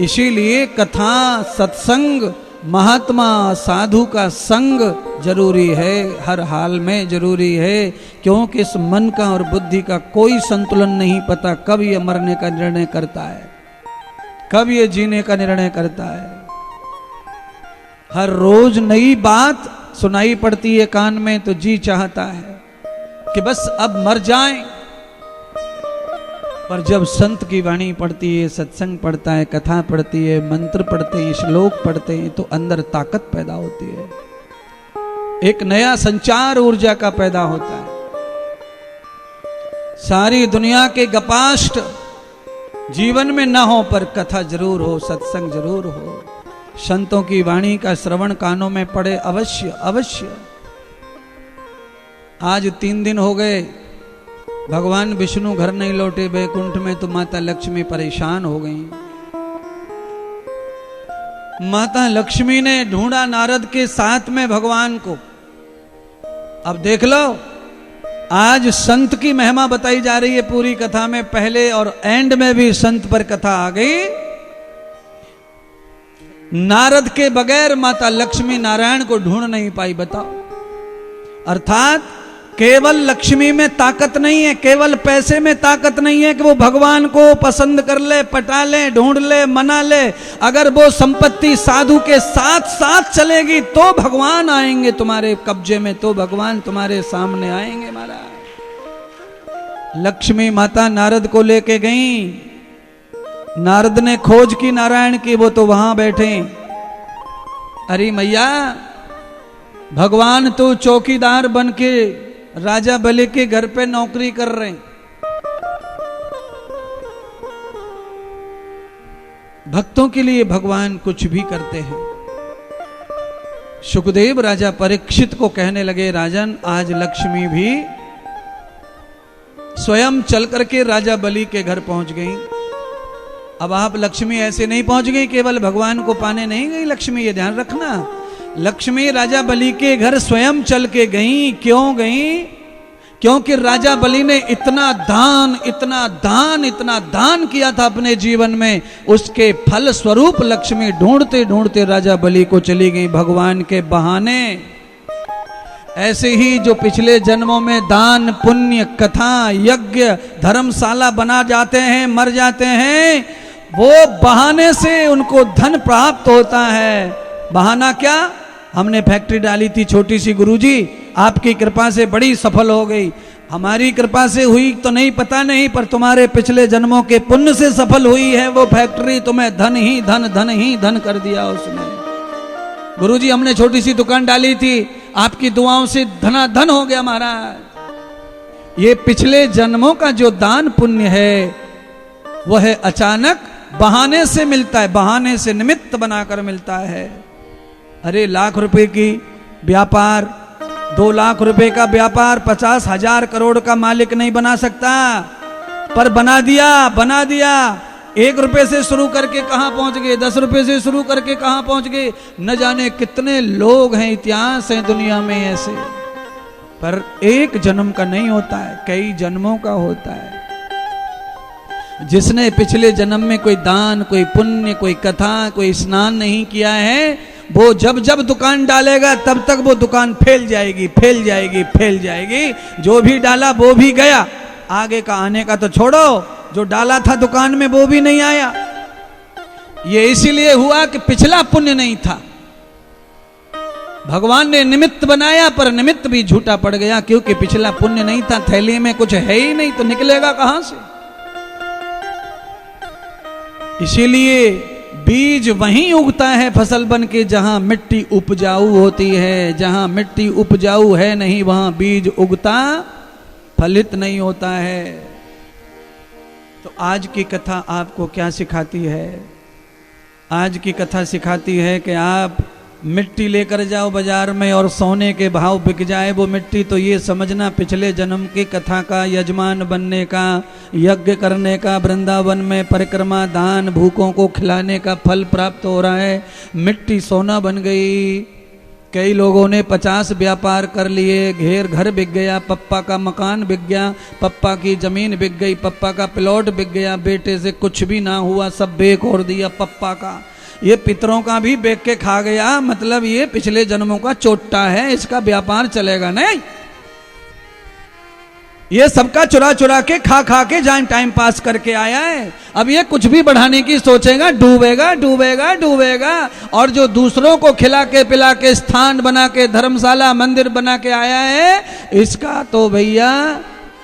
इसीलिए कथा, सत्संग, महात्मा, साधु का संग जरूरी है, हर हाल में जरूरी है। क्योंकि इस मन का और बुद्धि का कोई संतुलन नहीं पता कब ये मरने का निर्णय करता है, कब ये जीने का निर्णय करता है। हर रोज नई बात सुनाई पड़ती है कान में तो जी चाहता है कि बस अब मर जाएं। पर जब संत की वाणी पढ़ती है, सत्संग पढ़ता है, कथा पढ़ती है, मंत्र पढ़ते हैं, श्लोक पढ़ते हैं, तो अंदर ताकत पैदा होती है, एक नया संचार ऊर्जा का पैदा होता है। सारी दुनिया के गपाष्ट जीवन में न हो पर कथा जरूर हो, सत्संग जरूर हो, संतों की वाणी का श्रवण कानों में पड़े अवश्य अवश्य। आज 3 दिन हो गए भगवान विष्णु घर नहीं लौटे वैकुंठ में, तो माता लक्ष्मी परेशान हो गई। माता लक्ष्मी ने ढूंढा नारद के साथ में भगवान को। अब देख लो, आज संत की महिमा बताई जा रही है पूरी कथा में, पहले और एंड में भी संत पर कथा आ गई। नारद के बगैर माता लक्ष्मी नारायण को ढूंढ नहीं पाई, बताओ। अर्थात केवल लक्ष्मी में ताकत नहीं है, केवल पैसे में ताकत नहीं है कि वो भगवान को पसंद कर ले, पटा ले, ढूंढ ले, मना ले। अगर वो संपत्ति साधु के साथ साथ चलेगी तो भगवान आएंगे तुम्हारे कब्जे में, तो भगवान तुम्हारे सामने आएंगे। महाराज लक्ष्मी माता नारद को लेके गई। नारद ने खोज की नारायण की, वो तो वहां बैठे। अरे मैया, भगवान तो चौकीदार बन के राजा बलि के घर पे नौकरी कर रहे हैं। भक्तों के लिए भगवान कुछ भी करते हैं। सुखदेव राजा परीक्षित को कहने लगे, राजन आज लक्ष्मी भी स्वयं चल करके राजा बलि के घर पहुंच गई। अब आप लक्ष्मी ऐसे नहीं पहुंच गई, केवल भगवान को पाने नहीं गई लक्ष्मी, ये ध्यान रखना। लक्ष्मी राजा बलि के घर स्वयं चल के गई। क्यों गई? क्योंकि राजा बलि ने इतना दान, इतना दान, इतना दान किया था अपने जीवन में, उसके फल स्वरूप लक्ष्मी ढूंढते ढूंढते राजा बलि को चली गई भगवान के बहाने। ऐसे ही जो पिछले जन्मों में दान, पुण्य, कथा, यज्ञ, धर्मशाला बना जाते हैं, मर जाते हैं, वो बहाने से उनको धन प्राप्त होता है। बहाना क्या? हमने फैक्ट्री डाली थी छोटी सी, गुरुजी आपकी कृपा से बड़ी सफल हो गई। हमारी कृपा से हुई तो नहीं, पता नहीं, पर तुम्हारे पिछले जन्मों के पुण्य से सफल हुई है वो फैक्ट्री। तुम्हें धन ही धन, धन ही धन कर दिया उसने। गुरुजी हमने छोटी सी दुकान डाली थी, आपकी दुआओं से धनाधन हो गया महाराज। ये पिछले जन्मों का जो दान पुण्य है वह है अचानक बहाने से मिलता है, बहाने से निमित्त बनाकर मिलता है। अरे लाख रुपए की व्यापार, 2 लाख रुपए का व्यापार 50,000 करोड़ का मालिक नहीं बना सकता, पर बना दिया। 1 रुपए से शुरू करके कहां पहुंच गए, 10 रुपए से शुरू करके कहां पहुंच गए। न जाने कितने लोग हैं, इतिहास है दुनिया में ऐसे। पर एक जन्म का नहीं होता है, कई जन्मों का होता है। जिसने पिछले जन्म में कोई दान, कोई पुण्य, कोई कथा, कोई स्नान नहीं किया है, वो जब जब दुकान डालेगा तब तक वो दुकान फैल जाएगी, फैल जाएगी, फैल जाएगी। जो भी डाला वो भी गया, आगे का आने का तो छोड़ो, जो डाला था दुकान में वो भी नहीं आया। ये इसीलिए हुआ कि पिछला पुण्य नहीं था। भगवान ने निमित्त बनाया पर निमित्त भी झूठा पड़ गया, क्योंकि पिछला पुण्य नहीं था, थैली में कुछ है ही नहीं, तो निकलेगा कहां से। इसीलिए बीज वहीं उगता है फसल बन के जहां मिट्टी उपजाऊ होती है। जहां मिट्टी उपजाऊ है नहीं, वहां बीज उगता फलित नहीं होता है। तो आज की कथा आपको क्या सिखाती है? आज की कथा सिखाती है कि आप मिट्टी लेकर जाओ बाजार में और सोने के भाव बिक जाए वो मिट्टी, तो ये समझना पिछले जन्म की कथा का, यजमान बनने का, यज्ञ करने का, वृंदावन में परिक्रमा, दान, भूखों को खिलाने का फल प्राप्त हो रहा है। मिट्टी सोना बन गई। कई लोगों ने 50 व्यापार कर लिए, घेर घर बिक गया, पप्पा का मकान बिक गया, पप्पा की जमीन बिक गई, पप्पा का प्लॉट बिक गया, बेटे से कुछ भी ना हुआ, सब बेच और दिया पप्पा का। ये पितरों का भी बेच के खा गया, मतलब ये पिछले जन्मों का चोट्टा है, इसका व्यापार चलेगा नहीं। ये सबका चुरा चुरा के खा खा के जान टाइम पास करके आया है। अब ये कुछ भी बढ़ाने की सोचेगा, डूबेगा डूबेगा डूबेगा। और जो दूसरों को खिला के पिला के स्थान बना के धर्मशाला मंदिर बना के आया है, इसका तो भैया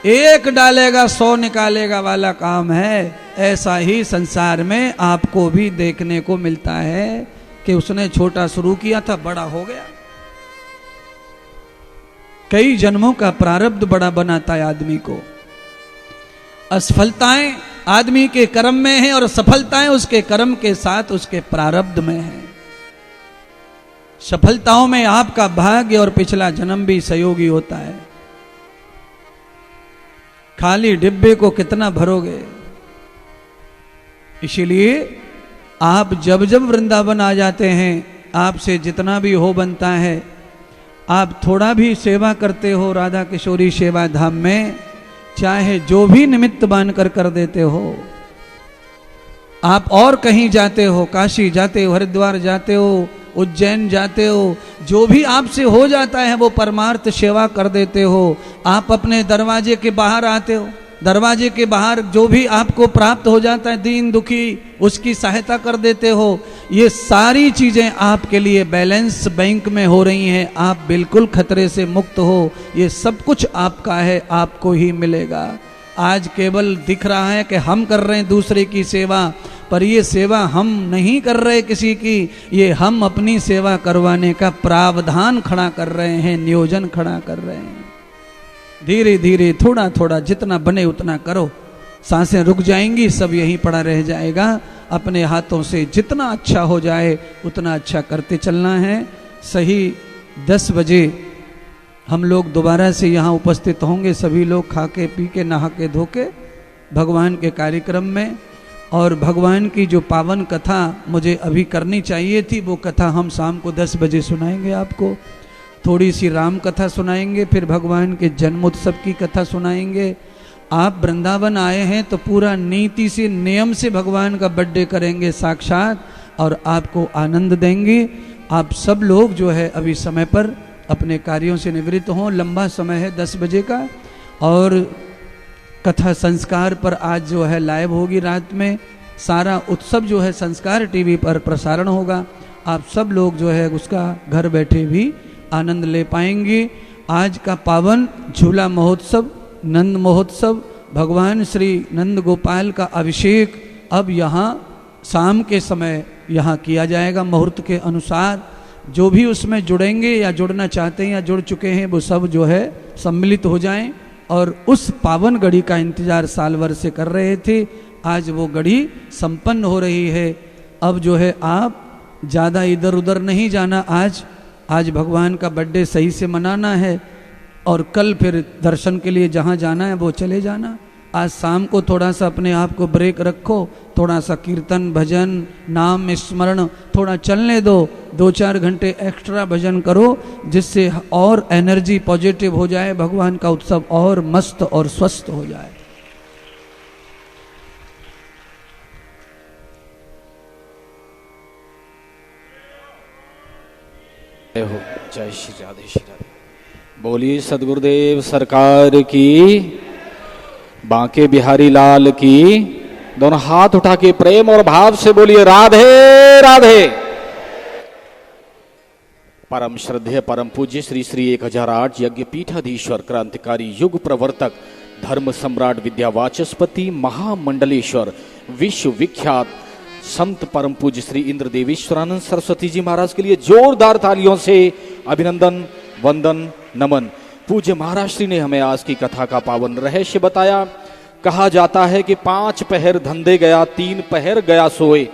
एक डालेगा 100 निकालेगा वाला काम है। ऐसा ही संसार में आपको भी देखने को मिलता है कि उसने छोटा शुरू किया था, बड़ा हो गया। कई जन्मों का प्रारब्ध बड़ा बनाता है आदमी को। असफलताएं आदमी के कर्म में हैं और सफलताएं उसके कर्म के साथ उसके प्रारब्ध में हैं। सफलताओं में आपका भाग्य और पिछला जन्म भी सहयोगी होता है। खाली डिब्बे को कितना भरोगे? इसीलिए आप जब जब वृंदावन आ जाते हैं, आपसे जितना भी हो बनता है, आप थोड़ा भी सेवा करते हो राधा किशोरी सेवा धाम में, चाहे जो भी निमित्त बांधकर कर देते हो। आप और कहीं जाते हो, काशी जाते हो, हरिद्वार जाते हो, उज्जैन जाते हो, जो भी आपसे हो जाता है वो परमार्थ सेवा कर देते हो। आप अपने दरवाजे के बाहर आते हो, दरवाजे के बाहर जो भी आपको प्राप्त हो जाता है, दीन दुखी, उसकी सहायता कर देते हो। ये सारी चीजें आपके लिए बैलेंस बैंक में हो रही हैं। आप बिल्कुल खतरे से मुक्त हो। ये सब कुछ आपका है, आपको ही मिलेगा। आज केवल दिख रहा है कि हम कर रहे हैं दूसरे की सेवा, पर ये सेवा हम नहीं कर रहे किसी की, ये हम अपनी सेवा करवाने का प्रावधान खड़ा कर रहे हैं, नियोजन खड़ा कर रहे हैं। धीरे धीरे थोड़ा थोड़ा जितना बने उतना करो। सांसें रुक जाएंगी, सब यहीं पड़ा रह जाएगा। अपने हाथों से जितना अच्छा हो जाए उतना अच्छा करते चलना है। सही 10 बजे हम लोग दोबारा से यहाँ उपस्थित होंगे, सभी लोग खा के पी के नहा के धो के भगवान के कार्यक्रम में। और भगवान की जो पावन कथा मुझे अभी करनी चाहिए थी, वो कथा हम शाम को 10 बजे सुनाएंगे आपको। थोड़ी सी राम कथा सुनाएंगे, फिर भगवान के जन्मोत्सव की कथा सुनाएंगे। आप वृंदावन आए हैं तो पूरा नीति से नियम से भगवान का बर्थडे करेंगे साक्षात, और आपको आनंद देंगे। आप सब लोग जो है अभी समय पर अपने कार्यों से निवृत्त हों। लंबा समय है 10 बजे का, और कथा संस्कार पर आज जो है लाइव होगी रात में। सारा उत्सव जो है संस्कार टीवी पर प्रसारण होगा। आप सब लोग जो है उसका घर बैठे भी आनंद ले पाएंगे। आज का पावन झूला महोत्सव, नंद महोत्सव, भगवान श्री नंद गोपाल का अभिषेक अब यहाँ शाम के समय यहाँ किया जाएगा मुहूर्त के अनुसार। जो भी उसमें जुड़ेंगे या जुड़ना चाहते हैं या जुड़ चुके हैं, वो सब जो है सम्मिलित हो जाएं। और उस पावन घड़ी का इंतजार साल भर से कर रहे थे, आज वो घड़ी संपन्न हो रही है। अब जो है आप ज़्यादा इधर उधर नहीं जाना। आज भगवान का बर्थडे सही से मनाना है, और कल फिर दर्शन के लिए जहाँ जाना है वो चले जाना। आज शाम को थोड़ा सा अपने आप को ब्रेक रखो, थोड़ा सा कीर्तन भजन नाम स्मरण थोड़ा चलने दो। 2-4 घंटे एक्स्ट्रा भजन करो, जिससे और एनर्जी पॉजिटिव हो जाए, भगवान का उत्सव और मस्त और स्वस्थ हो जाए। जय श्री राधे श्री राधे। बोलिए सदगुरुदेव सरकार की, बांके बिहारी लाल की। दोनों हाथ उठा के प्रेम और भाव से बोलिए राधे राधे। परम श्रद्धेय परम पूज्य श्री श्री 1008 यज्ञ पीठाधीश्वर क्रांतिकारी युग प्रवर्तक धर्म सम्राट विद्यावाचस्पति महामंडलेश्वर विश्व विख्यात संत परम पूज्य श्री इंद्र देवेश्वरानंद सरस्वती जी महाराज के लिए जोरदार तालियों से अभिनंदन वंदन नमन। पूज्य महाराज श्री ने हमें आज की कथा का पावन रहस्य बताया। कहा जाता है कि 5 पहर धंधे गया, 3 पहर गया सोए,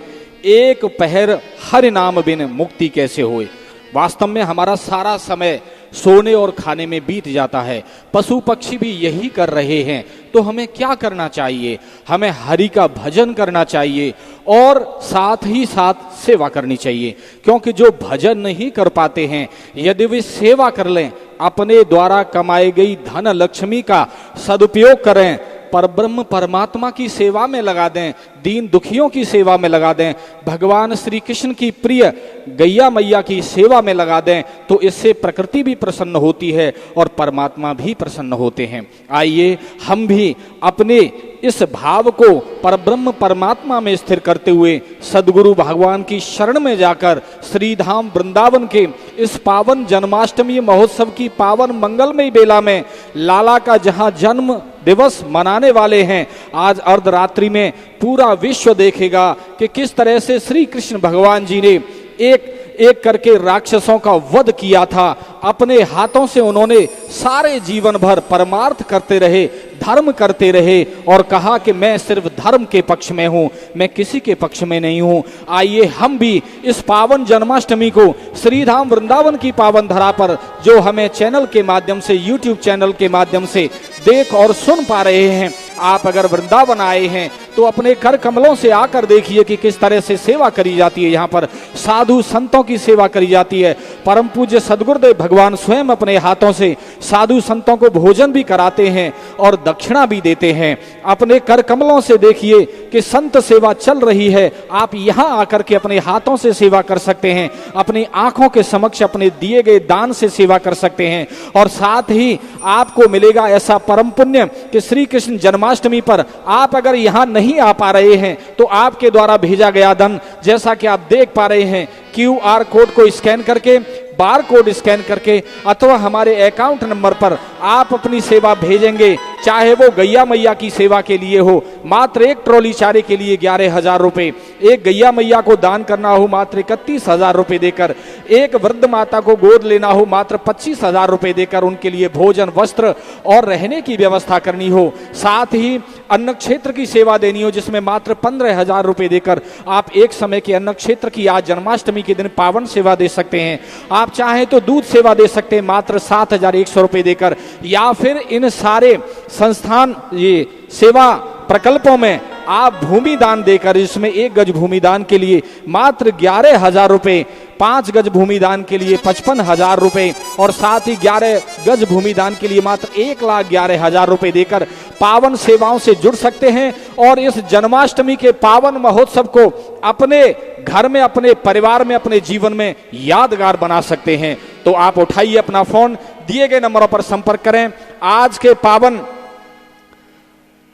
1 पहर हरि नाम बिन मुक्ति कैसे होए। वास्तव में हमारा सारा समय सोने और खाने में बीत जाता है। पशु पक्षी भी यही कर रहे हैं। तो हमें क्या करना चाहिए? हमें हरि का भजन करना चाहिए और साथ ही साथ सेवा करनी चाहिए। क्योंकि जो भजन नहीं कर पाते हैं, यदि वे सेवा कर लें, अपने द्वारा कमाई गई धन लक्ष्मी का सदुपयोग करें, परब्रह्म परमात्मा की सेवा में लगा दें, दीन दुखियों की सेवा में लगा दें, भगवान श्री कृष्ण की प्रिय गैया मैया की सेवा में लगा दें, तो इससे प्रकृति भी प्रसन्न होती है और परमात्मा भी प्रसन्न होते हैं। आइए हम भी अपने इस भाव को परब्रह्म परमात्मा में स्थिर करते हुए सदगुरु भगवान की शरण में जाकर श्रीधाम वृंदावन के इस पावन जन्माष्टमी महोत्सव की पावन मंगलमय बेला में लाला का जहां जन्म दिवस मनाने वाले हैं, आज अर्धरात्रि में पूरा विश्व देखेगा कि किस तरह से श्री कृष्ण भगवान जी ने एक एक करके राक्षसों का वध किया था। अपने हाथों से उन्होंने सारे जीवन भर परमार्थ करते रहे, धर्म करते रहे और कहा कि मैं सिर्फ धर्म के पक्ष में हूं, मैं किसी के पक्ष में नहीं हूं। आइए हम भी इस पावन जन्माष्टमी को श्रीधाम वृंदावन की पावन धरा पर, जो हमें चैनल के माध्यम से, यूट्यूब चैनल के माध्यम से देख और सुन पा रहे हैं, आप अगर वृंदावन आए हैं तो अपने कर कमलों से आकर देखिए कि किस तरह से सेवा करी जाती है। यहाँ पर साधु संतों की सेवा करी जाती है। परम पूज्य सदगुरुदेव भगवान स्वयं अपने हाथों से साधु संतों को भोजन भी कराते हैं और दक्षिणा भी देते हैं। अपने कर कमलों से देखिए कि संत सेवा चल रही है। आप यहाँ आकर के अपने हाथों से सेवा कर सकते हैं, अपनी आंखों के समक्ष अपने दिए गए दान से सेवा कर सकते हैं और साथ ही आपको मिलेगा ऐसा परम पुण्य कि श्री कृष्ण जन्माष्टमी पर आप अगर यहाँ नहीं आ पा रहे हैं तो आपके द्वारा भेजा गया धन, जैसा कि आप देख पा रहे हैं, QR कोड को स्कैन करके, बार कोड स्कैन करके अथवा हमारे अकाउंट नंबर पर आप अपनी सेवा भेजेंगे, चाहे वो गैया मैया की सेवा के लिए हो, मात्र एक ट्रॉली चारे के लिए 11,000 रुपए, एक गैया मैया को दान करना हो मात्र 31,000 रुपए देकर, एक वृद्ध माता को गोद लेना हो मात्र 25,000 रुपए देकर उनके लिए भोजन, वस्त्र और रहने की व्यवस्था करनी हो, साथ ही अन्न क्षेत्र की सेवा देनी हो जिसमें मात्र 15,000 रुपए देकर आप एक समय के अन्न क्षेत्र की आज जन्माष्टमी के दिन पावन सेवा दे सकते हैं। आप चाहें तो दूध सेवा दे सकते हैं मात्र 7,100 रुपए देकर, या फिर इन सारे संस्थान ये सेवा प्रकल्पों में आप भूमि दान देकर, इसमें 1 गज भूमि दान के लिए मात्र 11,000 रुपए, 5 गज भूमि दान के लिए 55,000 रुपए और साथ ही 11 गज भूमि दान के लिए मात्र 1,11,000 रुपए देकर पावन सेवाओं से जुड़ सकते हैं और इस जन्माष्टमी के पावन महोत्सव को अपने घर में, अपने परिवार में, अपने जीवन में यादगार बना सकते हैं। तो आप उठाइए अपना फोन, दिए गए नंबरों पर संपर्क करें। आज के पावन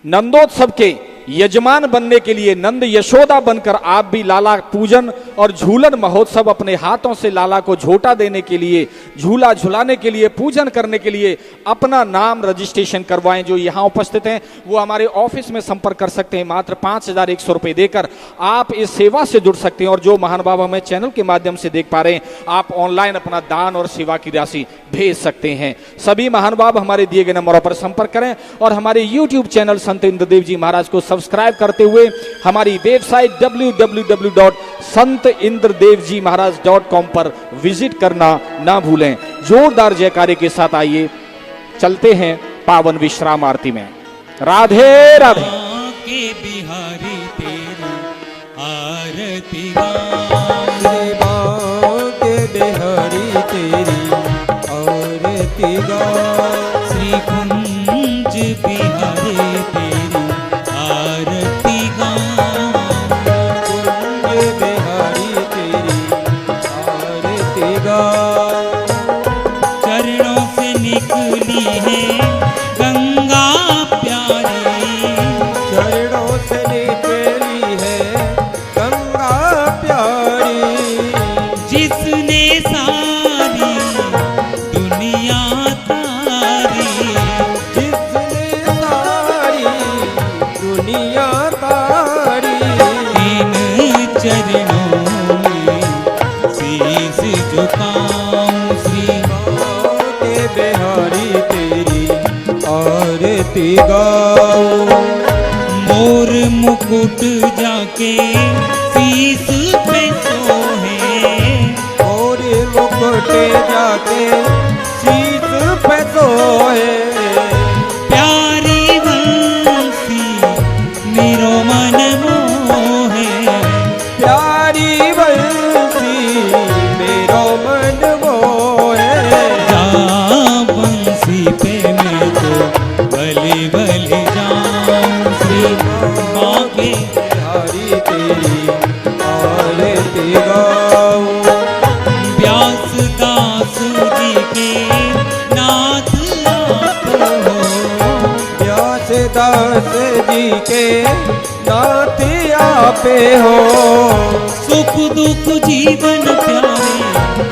नंदोत्सव के यजमान बनने के लिए, नंद यशोदा बनकर आप भी लाला पूजन और झूलन महोत्सव अपने हाथों से लाला को झोटा देने के लिए, झूला झुलाने के लिए, पूजन करने के लिए अपना नाम रजिस्ट्रेशन करवाएं। जो यहाँ उपस्थित हैं वो हमारे ऑफिस में संपर्क कर सकते हैं। मात्र 5,100 रुपए देकर आप इस सेवा से जुड़ सकते हैं और जो महान बाबा हमें चैनल के माध्यम से देख पा रहे हैं, आप ऑनलाइन अपना दान और सेवा की राशि भेज सकते हैं। सभी महान बाबा हमारे दिए गए नंबरों पर संपर्क करें और हमारे यूट्यूब चैनल संत इंद्रदेव जी महाराज को सब्सक्राइब करते हुए हमारी वेबसाइट www.santindradev.com पर विजिट करना ना भूलें। जोरदार जयकारे के साथ आइए चलते हैं पावन विश्राम आरती में। राधे राधे। के बिहारी तेरी आरती के बिहारी तेरी आरती श्री कुंज बिहारी तेरी आरती कुंज बिहारी तेरी आरती चरणों से निकली है गंगा प्यारी, चरणों से निकली है गंगा प्यारी, जिसने सारी दुनिया तारी, जिसने सारी दुनिया तारी, इन चरणों में शीश झुकाऊं श्री के बिहारी तेरी आरती गाओ। मोर मुकुट जाके शीश पे सोहे, और मुकुट जाके शीश पे सोए, प्यारी वंदना आरती गाऊं। व्यास दास जी के नाथ आप हो, व्यास दास जी के नाथ आपे हो। सुख दुख जीवन प्यारे